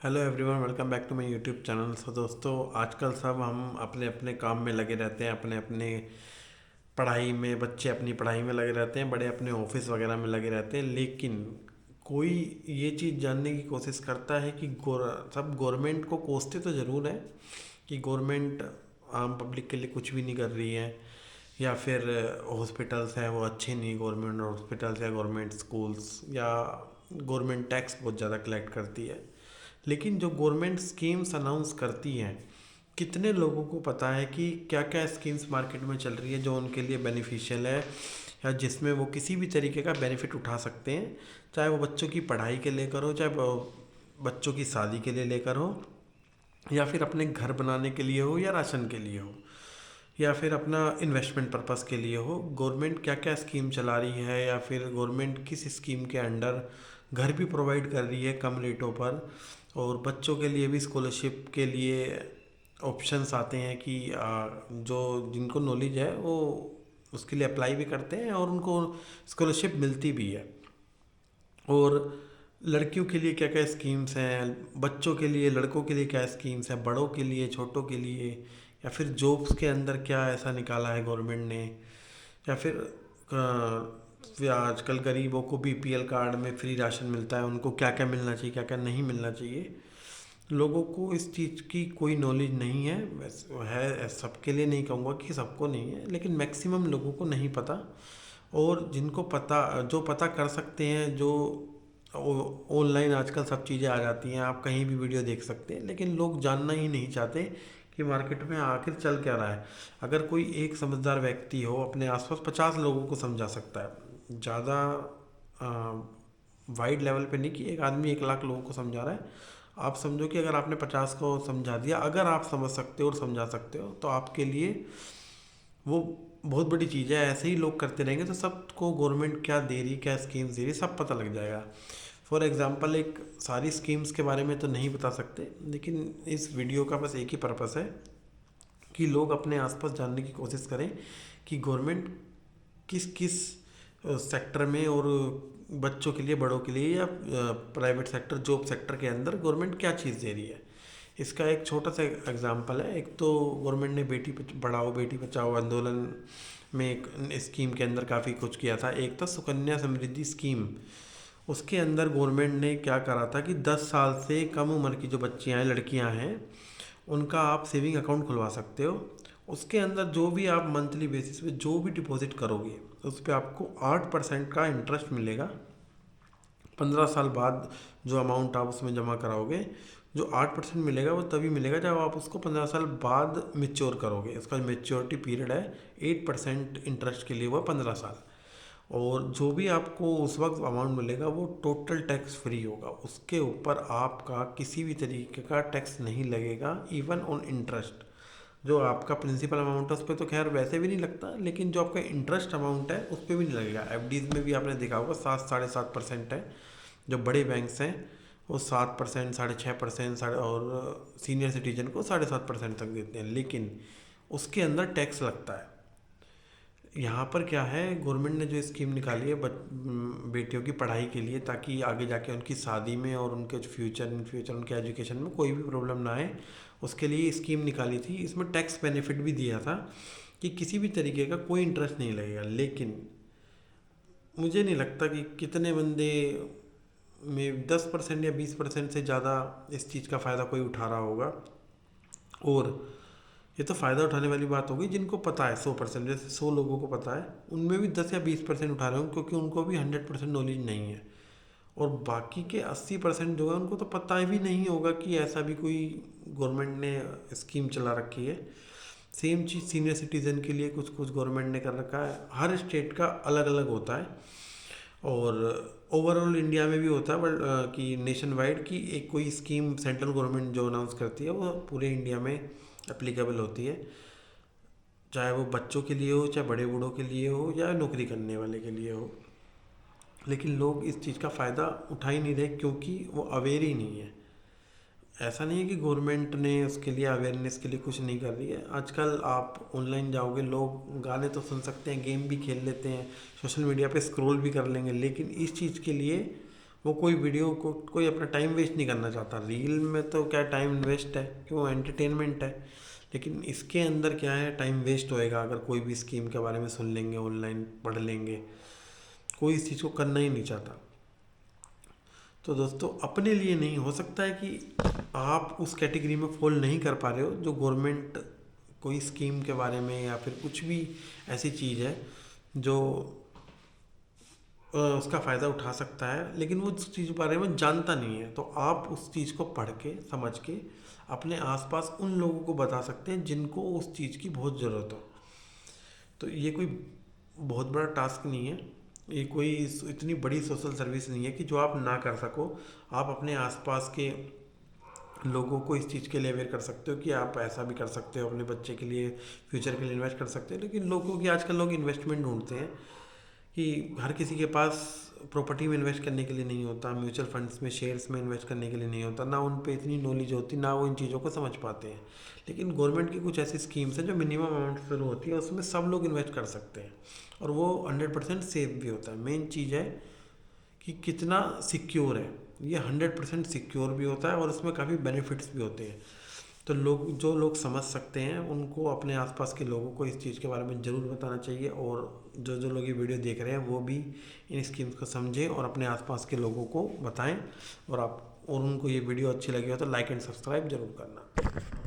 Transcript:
Hello everyone, welcome back to my YouTube channel. So दोस्तों, आजकल सब हम अपने अपने काम में लगे रहते हैं, अपने अपने पढ़ाई में, बच्चे अपनी पढ़ाई में लगे रहते हैं, बड़े अपने ऑफिस वगैरह में लगे रहते हैं। लेकिन कोई ये चीज़ जानने की कोशिश करता है कि सब गवर्नमेंट को कोसते तो ज़रूर है कि गवर्नमेंट आम पब्लिक के लिए कुछ भी नहीं कर रही है, या फिर हॉस्पिटल्स हैं वो अच्छे नहीं, गवर्नमेंट हॉस्पिटल्स या गवर्नमेंट स्कूल्स, या गवर्नमेंट टैक्स बहुत ज़्यादा कलेक्ट करती है। लेकिन जो गवर्नमेंट स्कीम्स अनाउंस करती हैं, कितने लोगों को पता है कि क्या क्या स्कीम्स मार्केट में चल रही है जो उनके लिए बेनिफिशियल है, या जिसमें वो किसी भी तरीके का बेनिफिट उठा सकते हैं। चाहे वो बच्चों की पढ़ाई के लेकर हो, चाहे वो बच्चों की शादी के लिए लेकर हो, या फिर अपने घर बनाने के लिए हो, या राशन के लिए हो, या फिर अपना इन्वेस्टमेंट पर्पस के लिए हो। गवर्नमेंट क्या क्या स्कीम चला रही है, या फिर गवर्नमेंट किस स्कीम के अंडर घर भी प्रोवाइड कर रही है कम रेटों पर, और बच्चों के लिए भी स्कॉलरशिप के लिए ऑप्शंस आते हैं कि जो जिनको नॉलेज है वो उसके लिए अप्लाई भी करते हैं और उनको स्कॉलरशिप मिलती भी है। और लड़कियों के लिए क्या क्या स्कीम्स हैं, बच्चों के लिए, लड़कों के लिए क्या स्कीम्स हैं, बड़ों के लिए, छोटों के लिए, या फिर जॉब्स के अंदर क्या ऐसा निकाला है गवर्नमेंट ने, या फिर आजकल गरीबों को बीपीएल कार्ड में फ्री राशन मिलता है, उनको क्या क्या मिलना चाहिए, क्या क्या नहीं मिलना चाहिए। लोगों को इस चीज़ की कोई नॉलेज नहीं है। वैसे है, सबके लिए नहीं कहूँगा कि सबको नहीं है, लेकिन मैक्सिमम लोगों को नहीं पता। और जिनको पता, जो पता कर सकते हैं, जो ऑनलाइन आजकल सब चीज़ें आ जाती हैं, आप कहीं भी वीडियो देख सकते हैं, लेकिन लोग जानना ही नहीं चाहते कि मार्केट में आखिर चल क्या रहा है। अगर कोई एक समझदार व्यक्ति हो, अपने आसपास 50 लोगों को समझा सकता है, ज़्यादा वाइड लेवल पे नहीं कि एक आदमी 1 लाख लोगों को समझा रहा है। आप समझो कि अगर आपने 50 को समझा दिया, अगर आप समझ सकते हो और समझा सकते हो, तो आपके लिए वो बहुत बड़ी चीज़ है। ऐसे ही लोग करते रहेंगे तो सबको गवर्नमेंट क्या दे रही, क्या स्कीम्स दे रही, सब पता लग जाएगा। फॉर एग्ज़ाम्पल, एक सारी स्कीम्स के बारे में तो नहीं बता सकते, लेकिन इस वीडियो का बस एक ही पर्पस है कि लोग अपने आसपास जानने की कोशिश करें कि गवर्नमेंट किस किस सेक्टर में, और बच्चों के लिए, बड़ों के लिए, या प्राइवेट सेक्टर, जॉब सेक्टर के अंदर गवर्नमेंट क्या चीज़ दे रही है। इसका एक छोटा सा एग्जांपल है। एक तो गवर्नमेंट ने बेटी पढ़ाओ बेटी बचाओ आंदोलन में एक स्कीम के अंदर काफ़ी कुछ किया था। एक था सुकन्या समृद्धि स्कीम। उसके अंदर गवर्नमेंट ने क्या करा था कि 10 साल से कम उम्र की जो बच्चियां हैं, लड़कियां हैं, उनका आप सेविंग अकाउंट खुलवा सकते हो। उसके अंदर जो भी आप मंथली बेसिस पे जो भी डिपॉजिट करोगे, उस पर आपको 8% का इंटरेस्ट मिलेगा। 15 साल बाद जो अमाउंट आप उसमें जमा कराओगे, जो 8% मिलेगा वो तभी मिलेगा जब आप उसको 15 साल बाद मेच्योर करोगे। उसका मेच्योरिटी पीरियड है 8% इंटरेस्ट के लिए, हुआ 15 साल। और जो भी आपको उस वक्त अमाउंट मिलेगा वो टोटल टैक्स फ्री होगा। उसके ऊपर आपका किसी भी तरीके का टैक्स नहीं लगेगा, इवन ऑन इंटरेस्ट। जो आपका प्रिंसिपल अमाउंट है उस पर तो खैर वैसे भी नहीं लगता, लेकिन जो आपका इंटरेस्ट अमाउंट है उस पर भी नहीं लगेगा। एफडीज में भी आपने देखा होगा 7 साढ़े 7% है। जो बड़े बैंक्स हैं वो 7%, 6.5%, साढ़े, और सीनियर सिटीजन को 7.5% तक देते हैं, लेकिन उसके अंदर टैक्स लगता है। यहाँ पर क्या है, गवर्नमेंट ने जो स्कीम निकाली है बेटियों की पढ़ाई के लिए, ताकि आगे जाके उनकी शादी में और उनके फ्यूचर, इन फ्यूचर उनके एजुकेशन में कोई भी प्रॉब्लम ना आए, उसके लिए स्कीम निकाली थी। इसमें टैक्स बेनिफिट भी दिया था कि किसी भी तरीके का कोई इंटरेस्ट नहीं लगेगा। लेकिन मुझे नहीं लगता कि कितने बंदे में 10% या 20% से ज़्यादा इस चीज़ का फ़ायदा कोई उठा रहा होगा। और ये तो फ़ायदा उठाने वाली बात होगी जिनको पता है 100%, जैसे 100 लोगों को पता है, उनमें भी 10 या 20% उठा रहे होंगे, क्योंकि उनको भी 100% नॉलेज नहीं है। और बाकी के 80% जो है उनको तो पता भी नहीं होगा कि ऐसा भी कोई गवर्नमेंट ने स्कीम चला रखी है। सेम चीज़ सीनियर सिटीज़न के लिए कुछ कुछ गवर्नमेंट ने कर रखा है। हर स्टेट का अलग अलग होता है, और ओवरऑल इंडिया में भी होता है, बट कि नेशन वाइड की एक कोई स्कीम सेंट्रल गवर्नमेंट जो अनाउंस करती है वो पूरे इंडिया में एप्लीकेबल होती है। चाहे वो बच्चों के लिए हो, चाहे बड़े बूढ़ों के लिए हो, या नौकरी करने वाले के लिए हो। लेकिन लोग इस चीज़ का फ़ायदा उठा ही नहीं रहे, क्योंकि वो अवेयर ही नहीं है। ऐसा नहीं है कि गवर्नमेंट ने उसके लिए, अवेयरनेस के लिए कुछ नहीं कर रही है। आजकल आप ऑनलाइन जाओगे, लोग गाने तो सुन सकते हैं, गेम भी खेल लेते हैं, सोशल मीडिया पे स्क्रॉल भी कर लेंगे, लेकिन इस चीज़ के लिए वो कोई वीडियो को कोई अपना टाइम वेस्ट नहीं करना चाहता। रील में तो क्या टाइम वेस्ट है कि वो एंटरटेनमेंट है, लेकिन इसके अंदर क्या है, टाइम वेस्ट होएगा अगर कोई भी स्कीम के बारे में सुन लेंगे, ऑनलाइन पढ़ लेंगे। कोई इस चीज़ को करना ही नहीं चाहता। तो दोस्तों अपने लिए नहीं, हो सकता है कि आप उस कैटेगरी में फॉल नहीं कर पा रहे हो जो गवर्नमेंट कोई स्कीम के बारे में या फिर कुछ भी ऐसी चीज़ है जो उसका फ़ायदा उठा सकता है, लेकिन वो उस चीज़ के बारे में जानता नहीं है। तो आप उस चीज़ को पढ़ के समझ के अपने आसपास उन लोगों को बता सकते हैं जिनको उस चीज़ की बहुत ज़रूरत हो। तो ये कोई बहुत बड़ा टास्क नहीं है, ये कोई इतनी बड़ी सोशल सर्विस नहीं है कि जो आप ना कर सको। आप अपने आसपास के लोगों को इस चीज़ के लिए अवेयर कर सकते हो कि आप ऐसा भी कर सकते हो, अपने बच्चे के लिए, फ्यूचर के लिए इन्वेस्ट कर सकते हो। लेकिन लोगों की आजकल लोग इन्वेस्टमेंट ढूंढते हैं कि हर किसी के पास प्रॉपर्टी में इन्वेस्ट करने के लिए नहीं होता, म्यूचुअल फंड्स में, शेयर्स में इन्वेस्ट करने के लिए नहीं होता, ना उन पे इतनी नॉलेज होती, ना वो इन चीज़ों को समझ पाते हैं। लेकिन गवर्नमेंट की कुछ ऐसी स्कीम्स हैं जो मिनिमम अमाउंट शुरू होती है, उसमें सब लोग इन्वेस्ट कर सकते हैं और वो 100% सेफ भी होता है। मेन चीज़ है कि कितना सिक्योर है। ये 100% सिक्योर भी होता है और उसमें काफ़ी बेनिफिट्स भी होते हैं। तो लोग, जो लोग समझ सकते हैं, उनको अपने आसपास के लोगों को इस चीज़ के बारे में ज़रूर बताना चाहिए। और जो जो लोग ये वीडियो देख रहे हैं वो भी इन स्कीम्स को समझें और अपने आसपास के लोगों को बताएं। और उनको ये वीडियो अच्छी लगी हो तो लाइक एंड सब्सक्राइब जरूर करना।